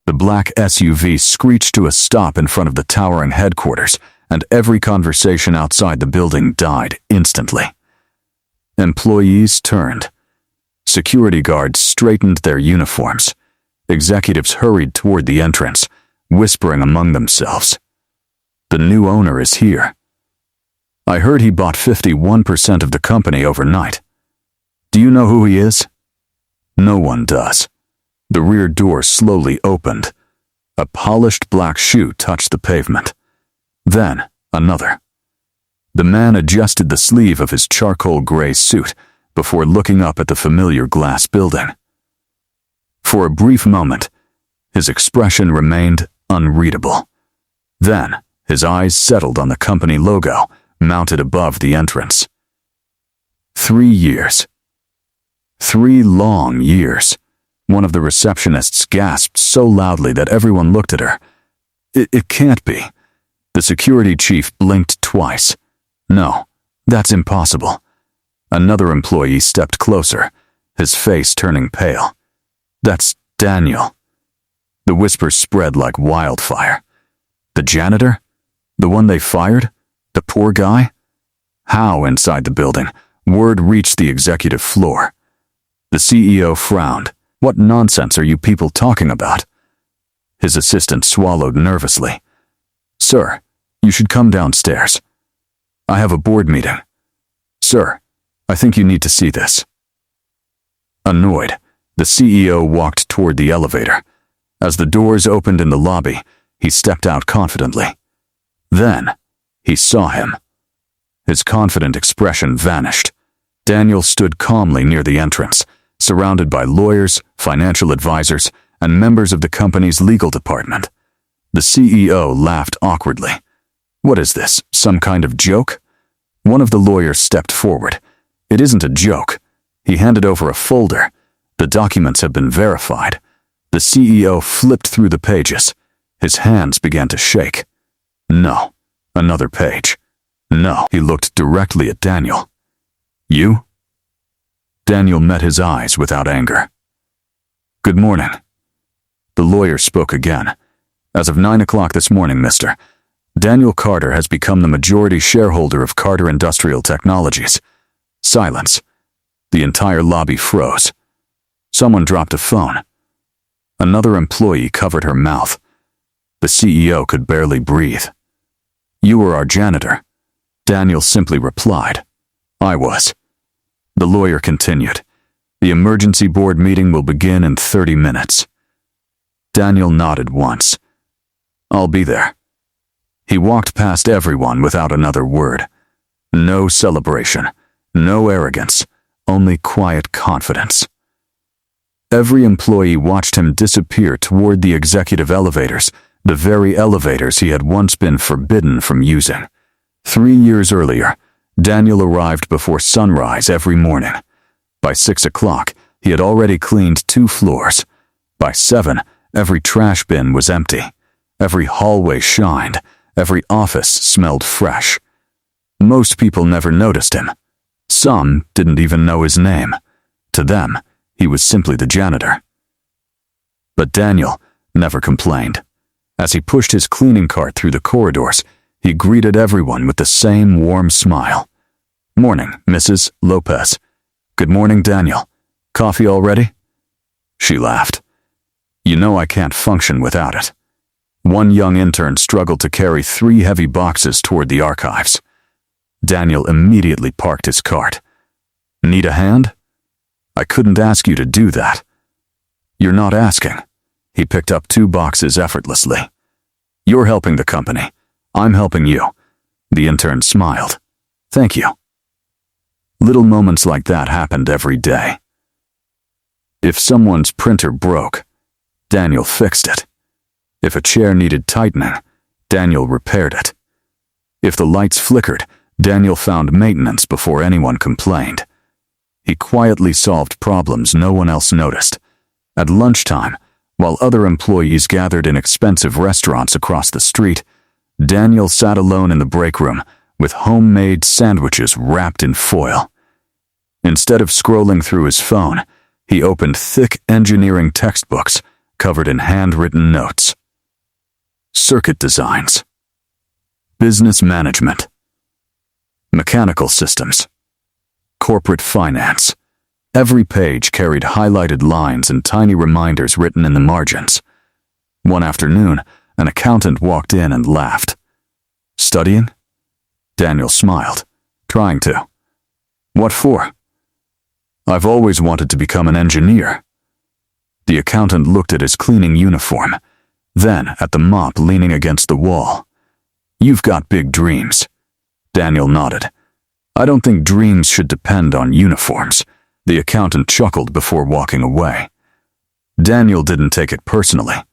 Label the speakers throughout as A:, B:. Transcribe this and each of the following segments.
A: The black SUV screeched to a stop in front of the towering headquarters, and every conversation outside the building died instantly. Employees turned. Security guards straightened their uniforms. Executives hurried toward the entrance, whispering among themselves. The new owner is here. I heard he bought 51% of the company overnight. Do you know who he is? No one does. The rear door slowly opened. A polished black shoe touched the pavement. Then, another. The man adjusted the sleeve of his charcoal gray suit before looking up at the familiar glass building. For a brief moment, his expression remained unreadable. Then, his eyes settled on the company logo mounted above the entrance. 3 years. 3 long years. One of the receptionists gasped so loudly that everyone looked at her. It can't be. The security chief blinked twice. No, that's impossible. Another employee stepped closer, his face turning pale. That's Daniel. The whispers spread like wildfire. The janitor? The one they fired? The poor guy? How inside the building? Word reached the executive floor. The CEO frowned. What nonsense are you people talking about? His assistant swallowed nervously. Sir, you should come downstairs. I have a board meeting. Sir, I think you need to see this. Annoyed, the CEO walked toward the elevator. As the doors opened in the lobby, he stepped out confidently. Then, he saw him. His confident expression vanished. Daniel stood calmly near the entrance, surrounded by lawyers, financial advisors, and members of the company's legal department. The CEO laughed awkwardly. What is this, some kind of joke? One of the lawyers stepped forward. It isn't a joke. He handed over a folder. The documents have been verified. The CEO flipped through the pages. His hands began to shake. No. Another page. No. He looked directly at Daniel. You? Daniel met his eyes without anger. Good morning. The lawyer spoke again. As of 9 o'clock this morning, Mr. Daniel Carter has become the majority shareholder of Carter Industrial Technologies. Silence. The entire lobby froze. Someone dropped a phone. Another employee covered her mouth. The CEO could barely breathe. You were our janitor. Daniel simply replied. I was. The lawyer continued. The emergency board meeting will begin in 30 minutes. Daniel nodded once. I'll be there. He walked past everyone without another word. No celebration, no arrogance, only quiet confidence. Every employee watched him disappear toward the executive elevators, the very elevators he had once been forbidden from using. 3 years earlier, Daniel arrived before sunrise every morning. By 6 o'clock, he had already cleaned 2 floors. By 7, every trash bin was empty. Every hallway shined. Every office smelled fresh. Most people never noticed him. Some didn't even know his name. To them, he was simply the janitor. But Daniel never complained. As he pushed his cleaning cart through the corridors, he greeted everyone with the same warm smile. Morning, Mrs. Lopez. Good morning, Daniel. Coffee already? She laughed. You know I can't function without it. One young intern struggled to carry 3 heavy boxes toward the archives. Daniel immediately parked his cart. Need a hand? I couldn't ask you to do that. You're not asking. He picked up 2 boxes effortlessly. You're helping the company. I'm helping you. The intern smiled. Thank you. Little moments like that happened every day. If someone's printer broke, Daniel fixed it. If a chair needed tightening, Daniel repaired it. If the lights flickered, Daniel found maintenance before anyone complained. He quietly solved problems no one else noticed. At lunchtime, while other employees gathered in expensive restaurants across the street, Daniel sat alone in the break room with homemade sandwiches wrapped in foil. Instead of scrolling through his phone, he opened thick engineering textbooks covered in handwritten notes. Circuit designs. Business management. Mechanical systems. Corporate finance. Every page carried highlighted lines and tiny reminders written in the margins. One afternoon, an accountant walked in and laughed. "Studying?" Daniel smiled, trying to. "What for?" "I've always wanted to become an engineer." The accountant looked at his cleaning uniform, then at the mop leaning against the wall. "You've got big dreams." Daniel nodded. "I don't think dreams should depend on uniforms." The accountant chuckled before walking away. Daniel didn't take it personally.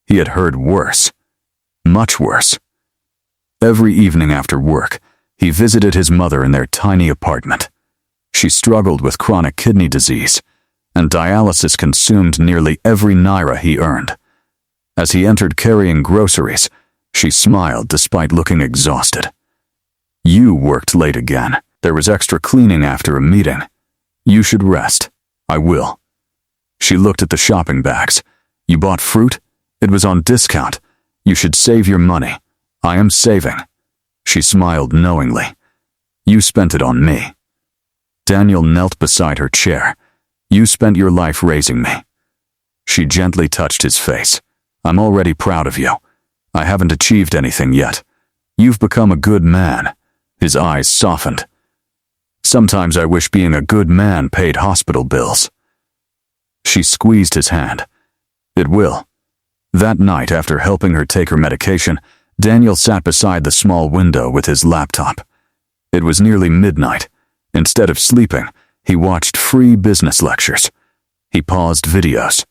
A: He had heard worse. Much worse. Every evening after work, he visited his mother in their tiny apartment. She struggled with chronic kidney disease, and dialysis consumed nearly every naira he earned. As he entered carrying groceries, she smiled despite looking exhausted. "You worked late again. There was extra cleaning after a meeting. You should rest." "I will." She looked at the shopping bags. "You bought fruit? It was on discount. You should save your money." "I am saving." She smiled knowingly. "You spent it on me." Daniel knelt beside her chair. "You spent your life raising me." She gently touched his face. "I'm already proud of you. I haven't achieved anything yet. You've become a good man." His eyes softened. "Sometimes I wish being a good man paid hospital bills." She squeezed his hand. "It will." That night, after helping her take her medication, Daniel sat beside the small window with his laptop. It was nearly midnight. Instead of sleeping, he watched free business lectures. He paused videos,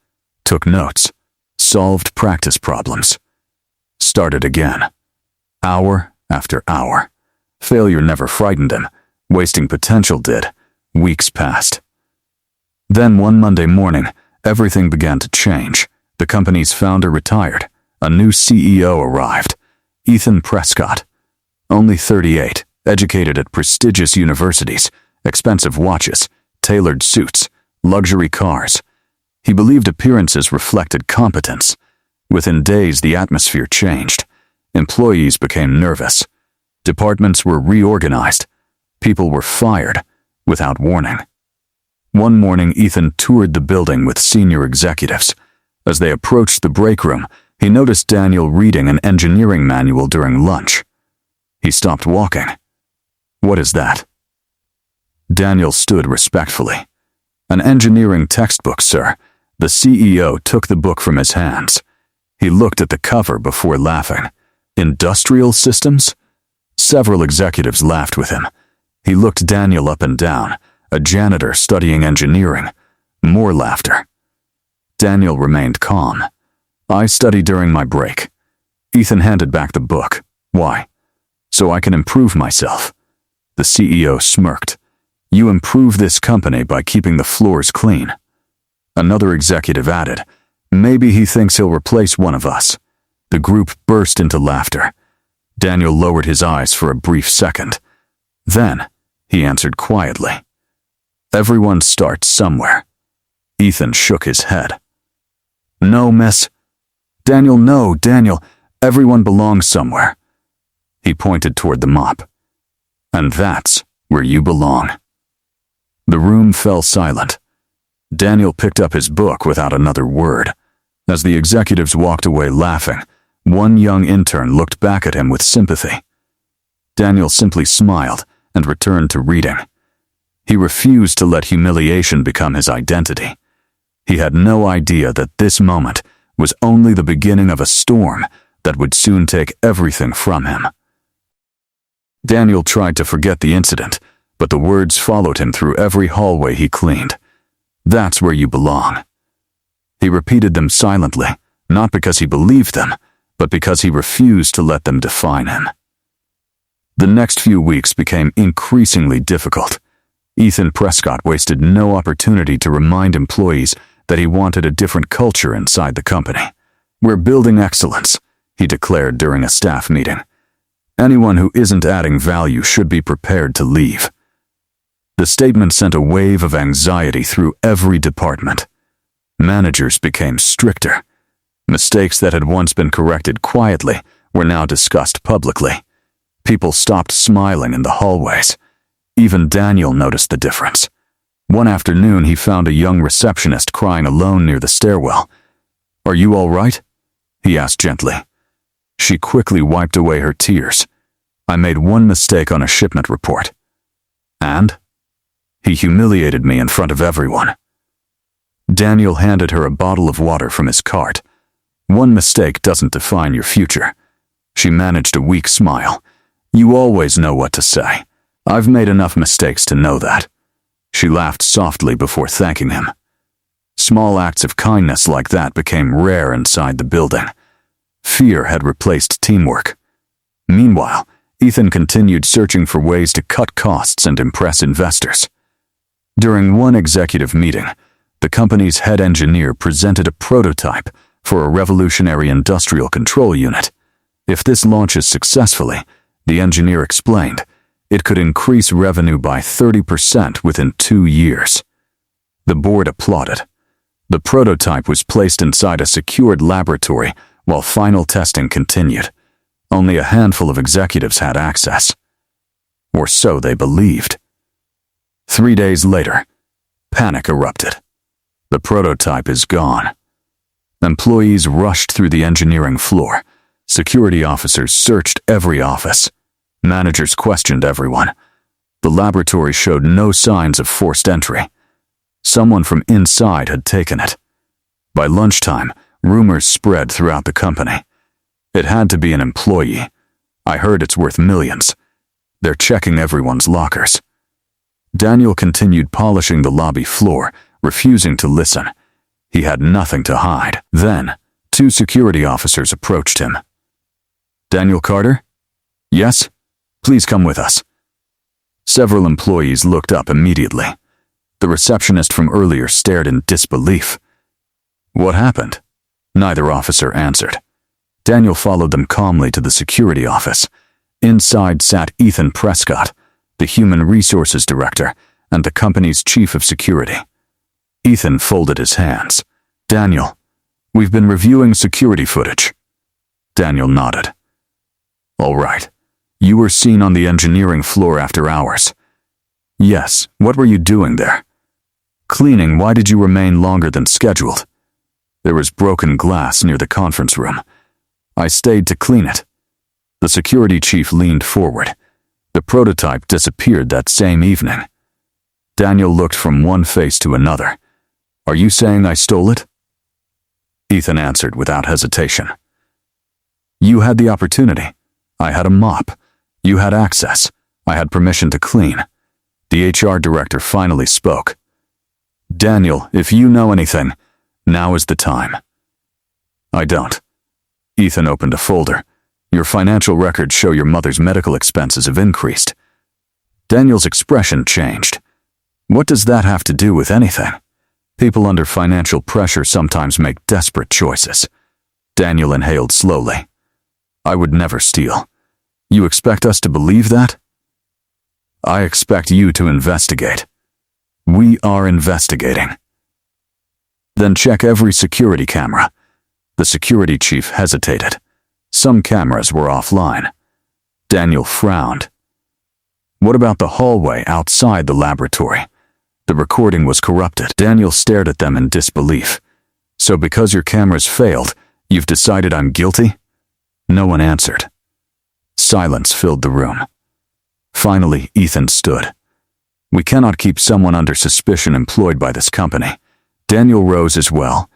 A: took notes, solved practice problems. Started again. Hour after hour. Failure never frightened him. Wasting potential did. Weeks passed. Then one Monday morning, everything began to change. The company's founder retired. A new CEO arrived. Ethan Prescott. Only 38, educated at prestigious universities, expensive watches, tailored suits, luxury cars. He believed appearances reflected competence. Within days, the atmosphere changed. Employees became nervous. Departments were reorganized. People were fired without warning. One morning, Ethan toured the building with senior executives. As they approached the break room, he noticed Daniel reading an engineering manual during lunch. He stopped walking. "What is that?" Daniel stood respectfully. "An engineering textbook, sir." The CEO took the book from his hands. He looked at the cover before laughing. "Industrial systems?" Several executives laughed with him. He looked Daniel up and down, a janitor studying engineering. More laughter. Daniel remained calm. "I study during my break." Ethan handed back the book. "Why?" "So I can improve myself." The CEO smirked. "You improve this company by keeping the floors clean." Another executive added, "Maybe he thinks he'll replace one of us." The group burst into laughter. Daniel lowered his eyes for a brief second. Then, he answered quietly, "Everyone starts somewhere." Ethan shook his head. "No, miss." "Daniel, no, Daniel. Everyone belongs somewhere." He pointed toward the mop. "And that's where you belong." The room fell silent. Daniel picked up his book without another word. As the executives walked away laughing, one young intern looked back at him with sympathy. Daniel simply smiled and returned to reading. He refused to let humiliation become his identity. He had no idea that this moment was only the beginning of a storm that would soon take everything from him. Daniel tried to forget the incident, but the words followed him through every hallway he cleaned. "That's where you belong." He repeated them silently, not because he believed them, but because he refused to let them define him. The next few weeks became increasingly difficult. Ethan Prescott wasted no opportunity to remind employees that he wanted a different culture inside the company. "We're building excellence," he declared during a staff meeting. "Anyone who isn't adding value should be prepared to leave." The statement sent a wave of anxiety through every department. Managers became stricter. Mistakes that had once been corrected quietly were now discussed publicly. People stopped smiling in the hallways. Even Daniel noticed the difference. One afternoon, he found a young receptionist crying alone near the stairwell. "Are you all right?" he asked gently. She quickly wiped away her tears. "I made one mistake on a shipment report." "And?" "He humiliated me in front of everyone." Daniel handed her a bottle of water from his cart. "One mistake doesn't define your future." She managed a weak smile. "You always know what to say. I've made enough mistakes to know that." She laughed softly before thanking him. Small acts of kindness like that became rare inside the building. Fear had replaced teamwork. Meanwhile, Ethan continued searching for ways to cut costs and impress investors. During one executive meeting, the company's head engineer presented a prototype for a revolutionary industrial control unit. If this launches successfully, the engineer explained, it could increase revenue by 30% within 2 years. The board applauded. The prototype was placed inside a secured laboratory while final testing continued. Only a handful of executives had access. Or so they believed. 3 days later, panic erupted. The prototype is gone. Employees rushed through the engineering floor. Security officers searched every office. Managers questioned everyone. The laboratory showed no signs of forced entry. Someone from inside had taken it. By lunchtime, rumors spread throughout the company. It had to be an employee. I heard it's worth millions. They're checking everyone's lockers. Daniel continued polishing the lobby floor, refusing to listen. He had nothing to hide. Then, 2 security officers approached him. "Daniel Carter?" "Yes? Please come with us." Several employees looked up immediately. The receptionist from earlier stared in disbelief. "What happened?" Neither officer answered. Daniel followed them calmly to the security office. Inside sat Ethan Prescott, the human resources director and the company's chief of security. Ethan folded his hands. "Daniel, we've been reviewing security footage." Daniel nodded. "All right. You were seen on the engineering floor after hours." "Yes. What were you doing there?" "Cleaning. Why did you remain longer than scheduled?" "There was broken glass near the conference room. I stayed to clean it." The security chief leaned forward. The prototype disappeared that same evening. Daniel looked from one face to another. "Are you saying I stole it?" Ethan answered without hesitation. "You had the opportunity. I had a mop. You had access. I had permission to clean." The HR director finally spoke. "Daniel, if you know anything, now is the time." "I don't." Ethan opened a folder. "Your financial records show your mother's medical expenses have increased." Daniel's expression changed. "What does that have to do with anything?" People under financial pressure sometimes make desperate choices. Daniel inhaled slowly. "I would never steal. You expect us to believe that?" "I expect you to investigate." "We are investigating." "Then check every security camera." The security chief hesitated. Some cameras were offline. Daniel frowned. "What about the hallway outside the laboratory?" The recording was corrupted. Daniel stared at them in disbelief. "So because your cameras failed, you've decided I'm guilty?" No one answered. Silence filled the room. Finally, Ethan stood. "We cannot keep someone under suspicion employed by this company." Daniel rose as well.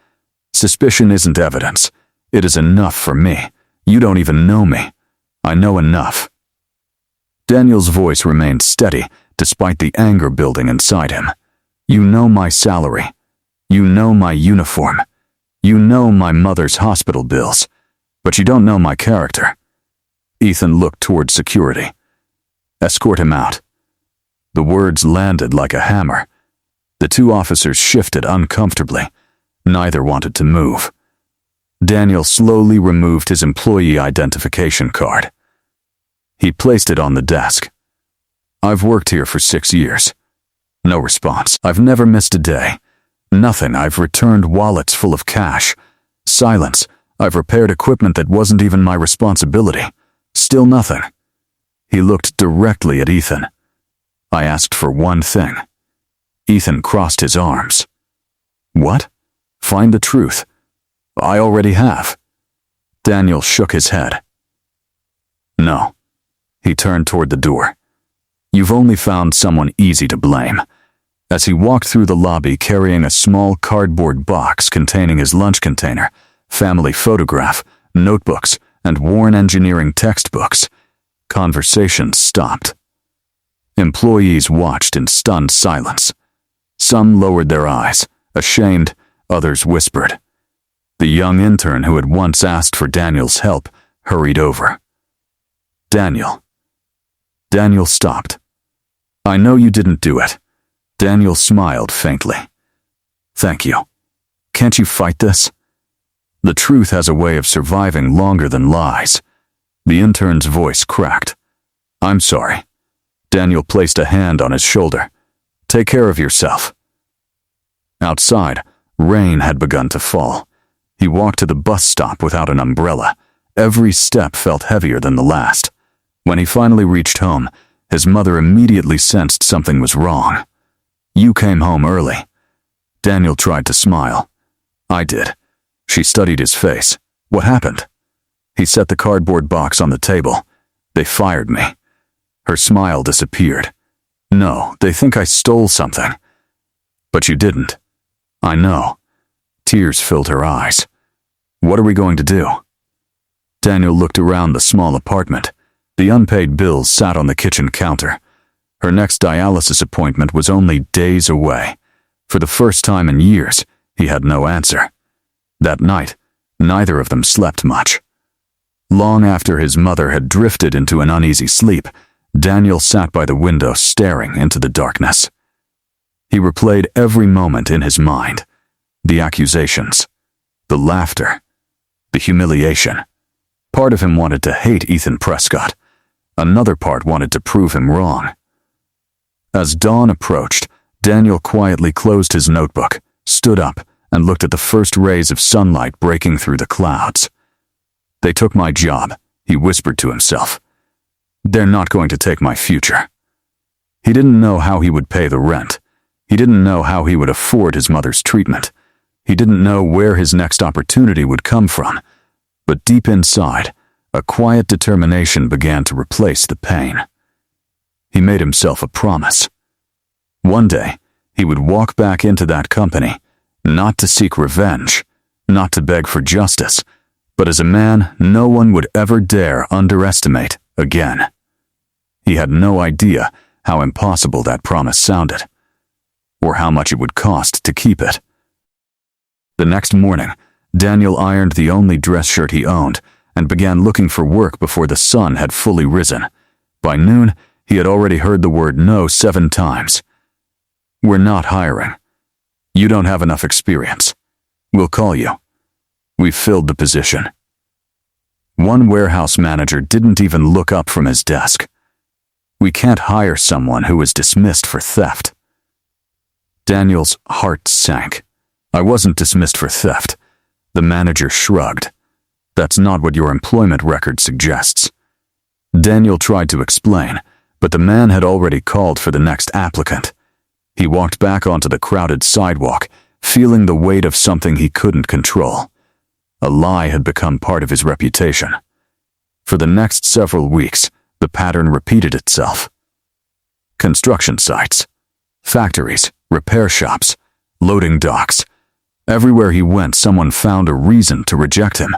A: "Suspicion isn't evidence. It is enough for me. You don't even know me. I know enough." Daniel's voice remained steady despite the anger building inside him. "You know my salary. You know my uniform. You know my mother's hospital bills. But you don't know my character." Ethan looked toward security. "Escort him out." The words landed like a hammer. The 2 officers shifted uncomfortably. Neither wanted to move. Daniel slowly removed his employee identification card. He placed it on the desk. "I've worked here for 6 years. No response. I've never missed a day. Nothing. I've returned wallets full of cash. Silence. I've repaired equipment that wasn't even my responsibility. Still nothing. He looked directly at Ethan. I asked for one thing. Ethan crossed his arms. What? Find the truth. I already have. Daniel shook his head. No. He turned toward the door. You've only found someone easy to blame. As he walked through the lobby carrying a small cardboard box containing his lunch container, family photograph, notebooks, and worn engineering textbooks, conversations stopped. Employees watched in stunned silence. Some lowered their eyes, ashamed, others whispered. The young intern who had once asked for Daniel's help hurried over. Daniel. Daniel stopped. I know you didn't do it. Daniel smiled faintly. Thank you. Can't you fight this? The truth has a way of surviving longer than lies. The intern's voice cracked. I'm sorry. Daniel placed a hand on his shoulder. Take care of yourself. Outside, rain had begun to fall. He walked to the bus stop without an umbrella. Every step felt heavier than the last. When he finally reached home, his mother immediately sensed something was wrong. You came home early. Daniel tried to smile. I did. She studied his face. What happened? He set the cardboard box on the table. They fired me. Her smile disappeared. No, they think I stole something. But you didn't. I know. Tears filled her eyes. What are we going to do? Daniel looked around the small apartment. The unpaid bills sat on the kitchen counter. Her next dialysis appointment was only days away. For the first time in years, he had no answer. That night, neither of them slept much. Long after his mother had drifted into an uneasy sleep, Daniel sat by the window staring into the darkness. He replayed every moment in his mind. The accusations, the laughter, the humiliation. Part of him wanted to hate Ethan Prescott. Another part wanted to prove him wrong. As dawn approached, Daniel quietly closed his notebook, stood up, and looked at the first rays of sunlight breaking through the clouds. They took my job, he whispered to himself. They're not going to take my future. He didn't know how he would pay the rent. He didn't know how he would afford his mother's treatment. He didn't know where his next opportunity would come from. But deep inside, a quiet determination began to replace the pain. He made himself a promise. One day, he would walk back into that company, not to seek revenge, not to beg for justice, but as a man no one would ever dare underestimate again. He had no idea how impossible that promise sounded, or how much it would cost to keep it. The next morning, Daniel ironed the only dress shirt he owned and began looking for work before the sun had fully risen. By noon, he had already heard the word no 7 times. We're not hiring. You don't have enough experience. We'll call you. We've filled the position. One warehouse manager didn't even look up from his desk. We can't hire someone who was dismissed for theft. Daniel's heart sank. I wasn't dismissed for theft. The manager shrugged. That's not what your employment record suggests. Daniel tried to explain, but the man had already called for the next applicant. He walked back onto the crowded sidewalk, feeling the weight of something he couldn't control. A lie had become part of his reputation. For the next several weeks, the pattern repeated itself. Construction sites, factories, repair shops, loading docks. Everywhere he went, someone found a reason to reject him.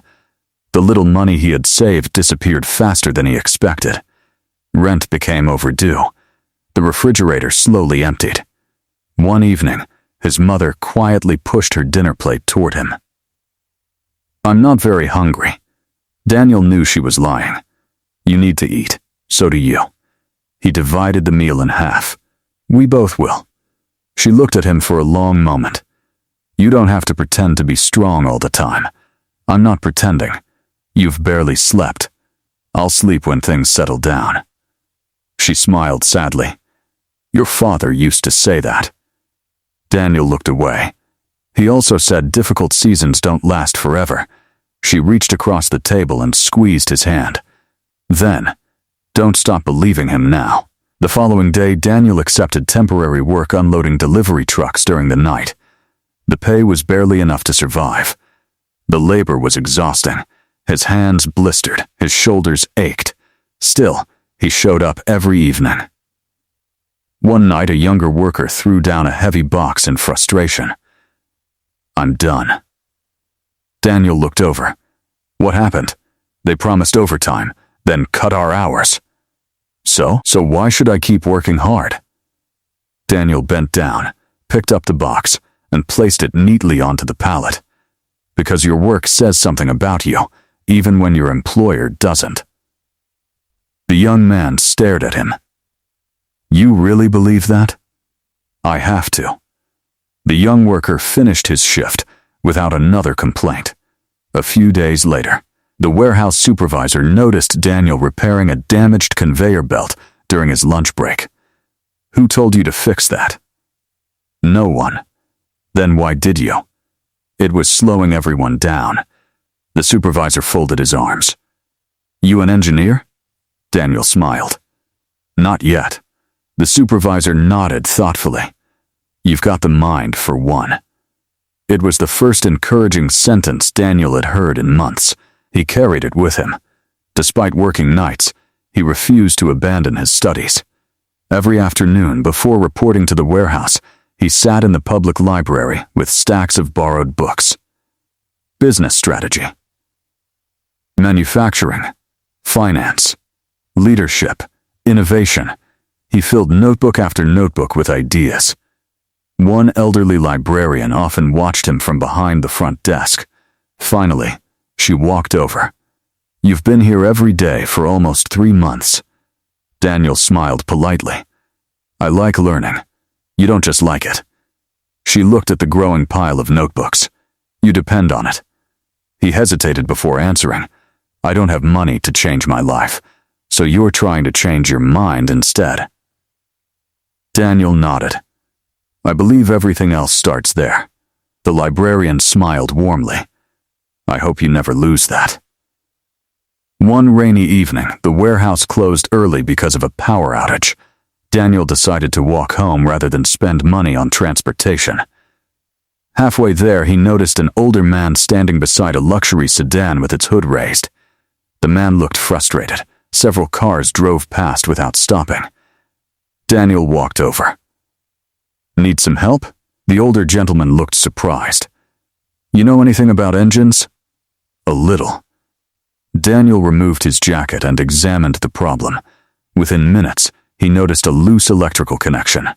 A: The little money he had saved disappeared faster than he expected. Rent became overdue. The refrigerator slowly emptied. One evening, his mother quietly pushed her dinner plate toward him. I'm not very hungry. Daniel knew she was lying. You need to eat. So do you. He divided the meal in half. We both will. She looked at him for a long moment. You don't have to pretend to be strong all the time. I'm not pretending. You've barely slept. I'll sleep when things settle down. She smiled sadly. Your father used to say that. Daniel looked away. He also said difficult seasons don't last forever. She reached across the table and squeezed his hand. Then, don't stop believing him now. The following day, Daniel accepted temporary work unloading delivery trucks during the night. The pay was barely enough to survive. The labor was exhausting. His hands blistered, his shoulders ached. Still, he showed up every evening. One night, a younger worker threw down a heavy box in frustration. "I'm done." Daniel looked over. "What happened? They promised overtime, then cut our hours. So why should I keep working hard?" Daniel bent down, picked up the box, and placed it neatly onto the pallet. "Because your work says something about you, even when your employer doesn't." The young man stared at him. "You really believe that?" "I have to." The young worker finished his shift without another complaint. A few days later, the warehouse supervisor noticed Daniel repairing a damaged conveyor belt during his lunch break. "Who told you to fix that?" "No one." "Then why did you?" "It was slowing everyone down." The supervisor folded his arms. "You an engineer?" Daniel smiled. "Not yet." The supervisor nodded thoughtfully. "You've got the mind for one." It was the first encouraging sentence Daniel had heard in months. He carried it with him. Despite working nights, he refused to abandon his studies. Every afternoon, before reporting to the warehouse, he sat in the public library with stacks of borrowed books. Business strategy, manufacturing, finance, leadership, innovation. He filled notebook after notebook with ideas. One elderly librarian often watched him from behind the front desk. Finally, she walked over. "You've been here every day for almost 3 months." Daniel smiled politely. "I like learning. You don't just like it." She looked at the growing pile of notebooks. "You depend on it." He hesitated before answering. "I don't have money to change my life, so you're trying to change your mind instead." Daniel nodded. "I believe everything else starts there." The librarian smiled warmly. "I hope you never lose that." One rainy evening, the warehouse closed early because of a power outage. Daniel decided to walk home rather than spend money on transportation. Halfway there, he noticed an older man standing beside a luxury sedan with its hood raised. The man looked frustrated. Several cars drove past without stopping. Daniel walked over. "Need some help?" The older gentleman looked surprised. "You know anything about engines?" "A little." Daniel removed his jacket and examined the problem. Within minutes, he noticed a loose electrical connection.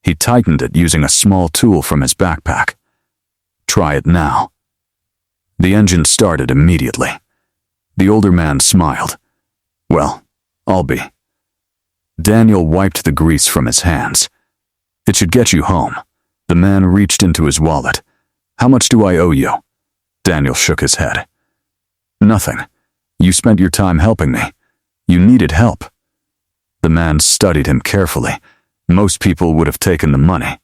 A: He tightened it using a small tool from his backpack. "Try it now." The engine started immediately. The older man smiled. "Well, I'll be." Daniel wiped the grease from his hands. "It should get you home." The man reached into his wallet. "How much do I owe you?" Daniel shook his head. "Nothing. You spent your time helping me. You needed help." The man studied him carefully. "Most people would have taken the money.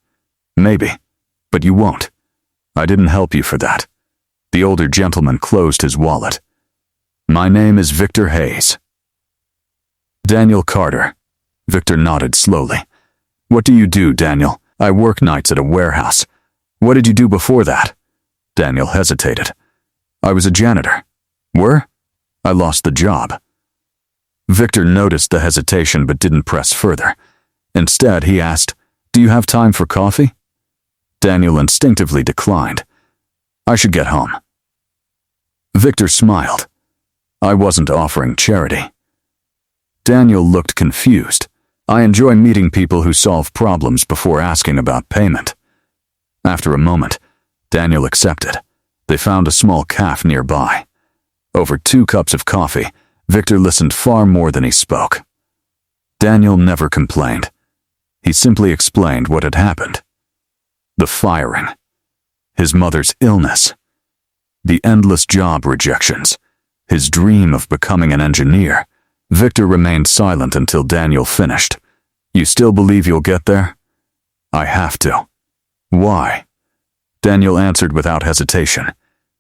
A: Maybe, but you won't. I didn't help you for that." The older gentleman closed his wallet. "My name is Victor Hayes." "Daniel Carter." Victor nodded slowly. "What do you do, Daniel?" "I work nights at a warehouse." "What did you do before that?" Daniel hesitated. "I was a janitor." "Were?" "I lost the job." Victor noticed the hesitation but didn't press further. Instead, he asked, "Do you have time for coffee?" Daniel instinctively declined. "I should get home." Victor smiled. "I wasn't offering charity." Daniel looked confused. "I enjoy meeting people who solve problems before asking about payment." After a moment, Daniel accepted. They found a small cafe nearby. Over 2 cups of coffee, Victor listened far more than he spoke. Daniel never complained. He simply explained what had happened. The firing, his mother's illness, the endless job rejections, his dream of becoming an engineer. Victor remained silent until Daniel finished. "You still believe you'll get there?" "I have to." "Why?" Daniel answered without hesitation.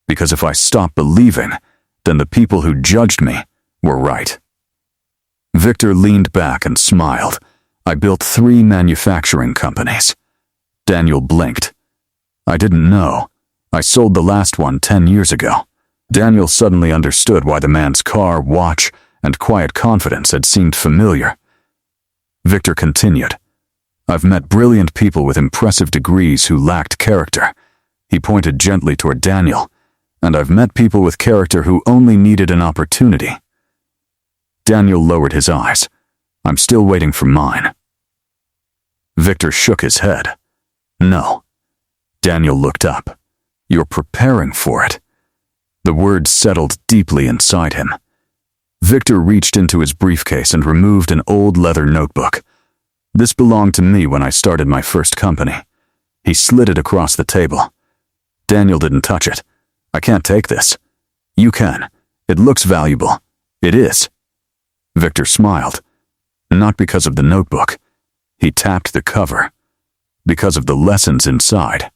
A: Because if I stopped believing, then the people who judged me were right. Victor leaned back and smiled. I built 3 manufacturing companies. Daniel blinked. I didn't know. I sold the last one 10 years ago. Daniel suddenly understood why the man's car, watch, and quiet confidence had seemed familiar. Victor continued. I've met brilliant people with impressive degrees who lacked character. He pointed gently toward Daniel. And I've met people with character who only needed an opportunity. Daniel lowered his eyes. I'm still waiting for mine. Victor shook his head. No. Daniel looked up. You're preparing for it. The words settled deeply inside him. Victor reached into his briefcase and removed an old leather notebook. This belonged to me when I started my first company. He slid it across the table. Daniel didn't touch it. I can't take this. You can. It looks valuable. It is. Victor smiled. Not because of the notebook. He tapped the cover. Because of the lessons inside.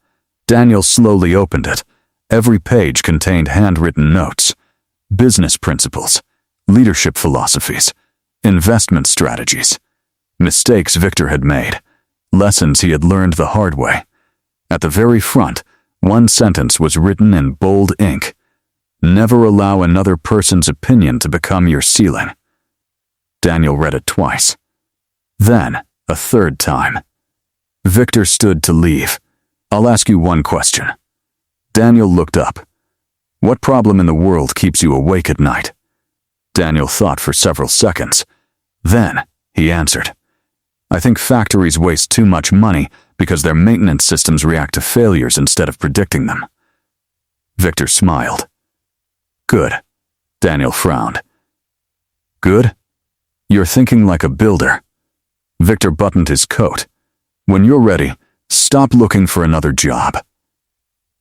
A: Daniel slowly opened it. Every page contained handwritten notes, business principles, leadership philosophies, investment strategies, mistakes Victor had made, lessons he had learned the hard way. At the very front, one sentence was written in bold ink. Never allow another person's opinion to become your ceiling. Daniel read it twice. Then, a third time. Victor stood to leave. I'll ask you one question. Daniel looked up. What problem in the world keeps you awake at night? Daniel thought for several seconds. Then, he answered. I think factories waste too much money because their maintenance systems react to failures instead of predicting them. Victor smiled. Good. Daniel frowned. Good? You're thinking like a builder. Victor buttoned his coat. When you're ready, stop looking for another job.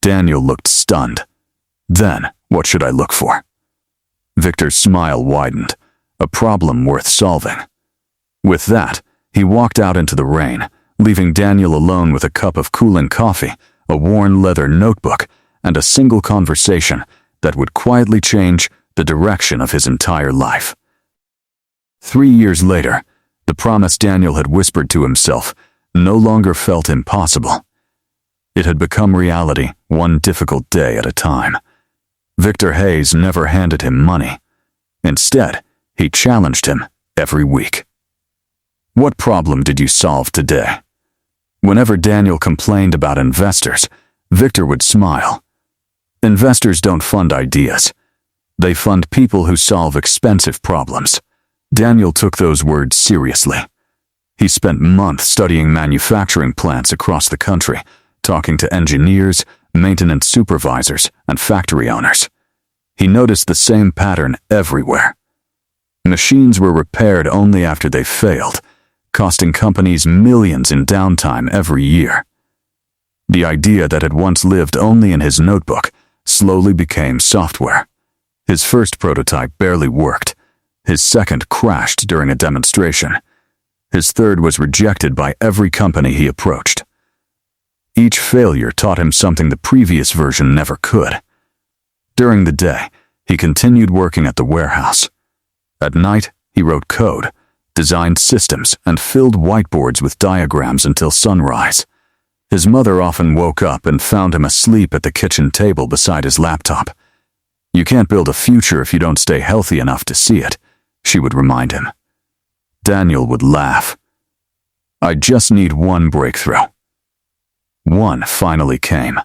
A: Daniel looked stunned. Then, what should I look for? Victor's smile widened. A problem worth solving. With that, he walked out into the rain, leaving Daniel alone with a cup of cooling coffee, a worn leather notebook, and a single conversation that would quietly change the direction of his entire life. 3 years later, the promise Daniel had whispered to himself no longer felt impossible. It had become reality, one difficult day at a time. Victor Hayes never handed him money. Instead, he challenged him every week. What problem did you solve today? Whenever Daniel complained about investors, Victor would smile. Investors don't fund ideas. They fund people who solve expensive problems. Daniel took those words seriously. He spent months studying manufacturing plants across the country, talking to engineers, maintenance supervisors, and factory owners. He noticed the same pattern everywhere. Machines were repaired only after they failed, costing companies millions in downtime every year. The idea that had once lived only in his notebook slowly became software. His first prototype barely worked. His second crashed during a demonstration. His third was rejected by every company he approached. Each failure taught him something the previous version never could. During the day, he continued working at the warehouse. At night, he wrote code, designed systems, and filled whiteboards with diagrams until sunrise. His mother often woke up and found him asleep at the kitchen table beside his laptop. You can't build a future if you don't stay healthy enough to see it, she would remind him. Daniel would laugh. I just need one breakthrough. One finally came.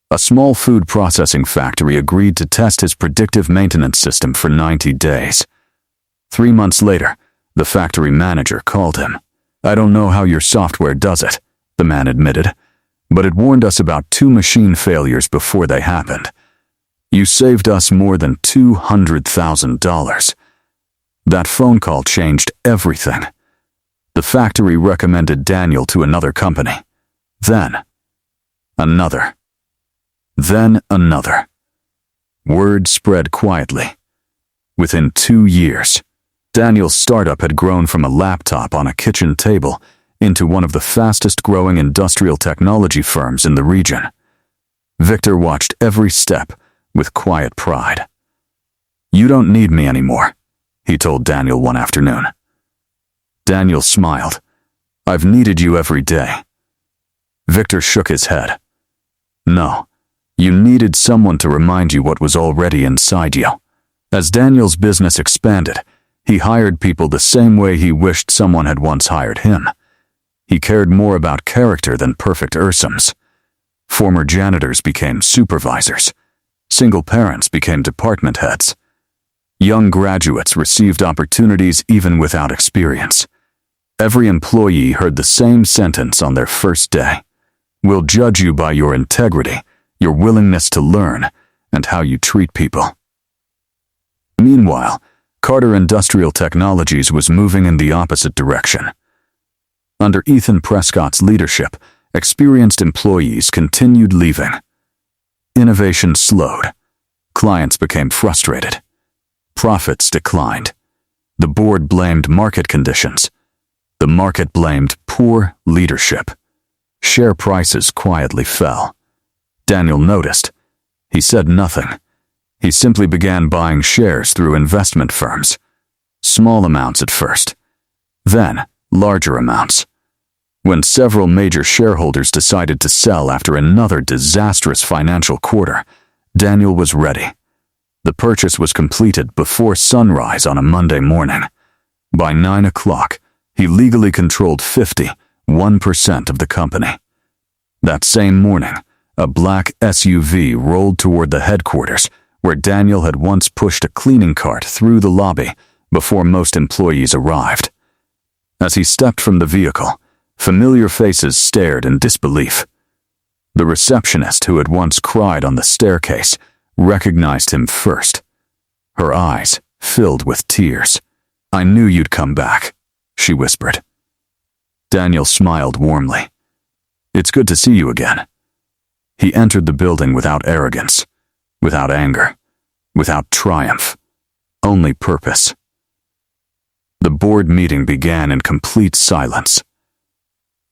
A: A small food processing factory agreed to test his predictive maintenance system for 90 days. 3 months later, the factory manager called him. I don't know how your software does it, the man admitted, but it warned us about 2 machine failures before they happened. You saved us more than $200,000. That phone call changed everything. The factory recommended Daniel to another company. Then, another. Then another. Word spread quietly. Within 2 years, Daniel's startup had grown from a laptop on a kitchen table into one of the fastest-growing industrial technology firms in the region. Victor watched every step with quiet pride. "You don't need me anymore," he told Daniel one afternoon. Daniel smiled. "I've needed you every day." Victor shook his head. "No, you needed someone to remind you what was already inside you." As Daniel's business expanded, he hired people the same way he wished someone had once hired him. He cared more about character than perfect ursums. Former janitors became supervisors. Single parents became department heads. Young graduates received opportunities even without experience. Every employee heard the same sentence on their first day: "We'll judge you by your integrity, your willingness to learn, and how you treat people." Meanwhile, Carter Industrial Technologies was moving in the opposite direction. Under Ethan Prescott's leadership, experienced employees continued leaving. Innovation slowed. Clients became frustrated. Profits declined. The board blamed market conditions. The market blamed poor leadership. Share prices quietly fell. Daniel noticed. He said nothing. He simply began buying shares through investment firms. Small amounts at first. Then, larger amounts. When several major shareholders decided to sell after another disastrous financial quarter, Daniel was ready. The purchase was completed before sunrise on a Monday morning. By 9 o'clock, he legally controlled 51% of the company. That same morning, a black SUV rolled toward the headquarters, where Daniel had once pushed a cleaning cart through the lobby before most employees arrived. As he stepped from the vehicle, familiar faces stared in disbelief. The receptionist who had once cried on the staircase recognized him first. Her eyes filled with tears. "I knew you'd come back," she whispered. Daniel smiled warmly. "It's good to see you again." He entered the building without arrogance, without anger, without triumph, only purpose. The board meeting began in complete silence.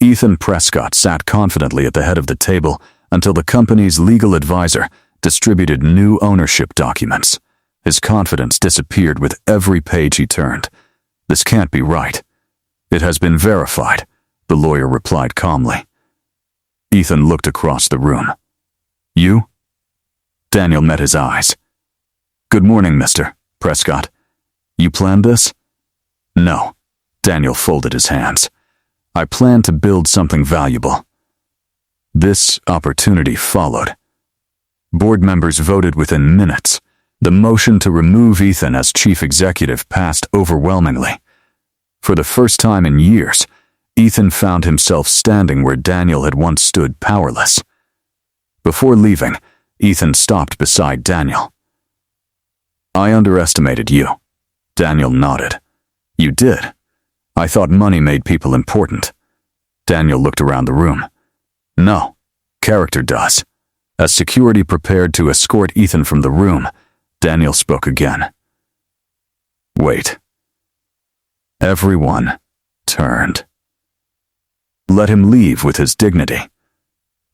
A: Ethan Prescott sat confidently at the head of the table until the company's legal advisor distributed new ownership documents. His confidence disappeared with every page he turned. "This can't be right." "It has been verified," the lawyer replied calmly. Ethan looked across the room. "You?" Daniel met his eyes. "Good morning, Mr. Prescott. You planned this?" "No." Daniel folded his hands. "I planned to build something valuable." This opportunity followed. Board members voted within minutes. The motion to remove Ethan as chief executive passed overwhelmingly. For the first time in years, Ethan found himself standing where Daniel had once stood powerless. Before leaving, Ethan stopped beside Daniel. "I underestimated you." Daniel nodded. "You did. I thought money made people important." Daniel looked around the room. "No, character does." As security prepared to escort Ethan from the room, Daniel spoke again. "Wait." Everyone turned. Let him leave with his dignity.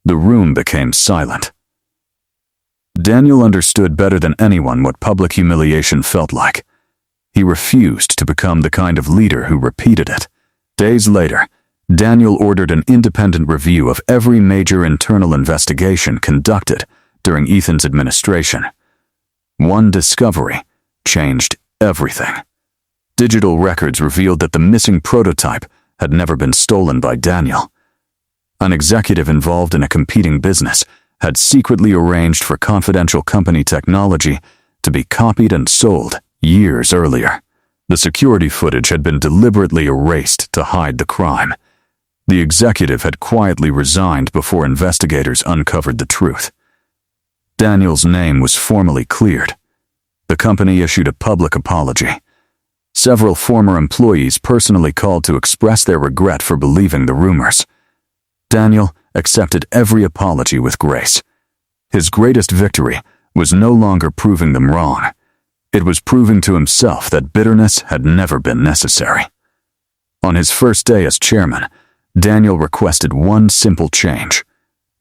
A: The room became silent. Daniel understood better than anyone what public humiliation felt like. He refused to become the kind of leader who repeated it. Days later, Daniel ordered an independent review of every major internal investigation conducted during Ethan's administration. One discovery changed everything. Digital records revealed that the missing prototype had never been stolen by Daniel. An executive involved in a competing business had secretly arranged for confidential company technology to be copied and sold years earlier. The security footage had been deliberately erased to hide the crime. The executive had quietly resigned before investigators uncovered the truth. Daniel's name was formally cleared. The company issued a public apology. Several former employees personally called to express their regret for believing the rumors. Daniel accepted every apology with grace. His greatest victory was no longer proving them wrong. It was proving to himself that bitterness had never been necessary. On his first day as chairman, Daniel requested one simple change.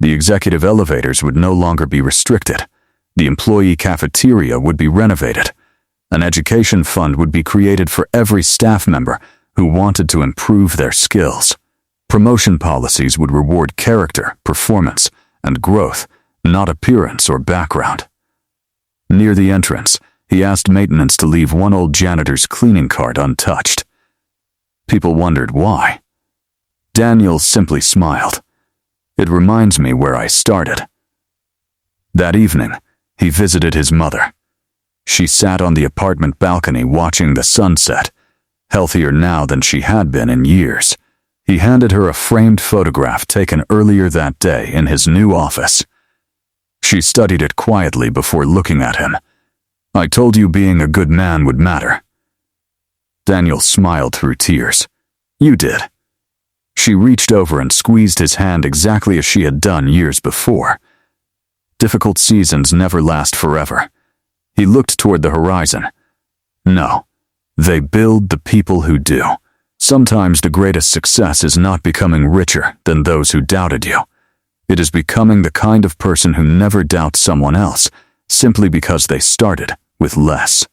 A: The executive elevators would no longer be restricted. The employee cafeteria would be renovated. An education fund would be created for every staff member who wanted to improve their skills. Promotion policies would reward character, performance, and growth, not appearance or background. Near the entrance, he asked maintenance to leave one old janitor's cleaning cart untouched. People wondered why. Daniel simply smiled. It reminds me where I started. That evening, he visited his mother. She sat on the apartment balcony watching the sunset, healthier now than she had been in years. He handed her a framed photograph taken earlier that day in his new office. She studied it quietly before looking at him. "I told you being a good man would matter." Daniel smiled through tears. "You did." She reached over and squeezed his hand exactly as she had done years before. Difficult seasons never last forever. He looked toward the horizon. No, they build the people who do. Sometimes the greatest success is not becoming richer than those who doubted you. It is becoming the kind of person who never doubts someone else, simply because they started with less.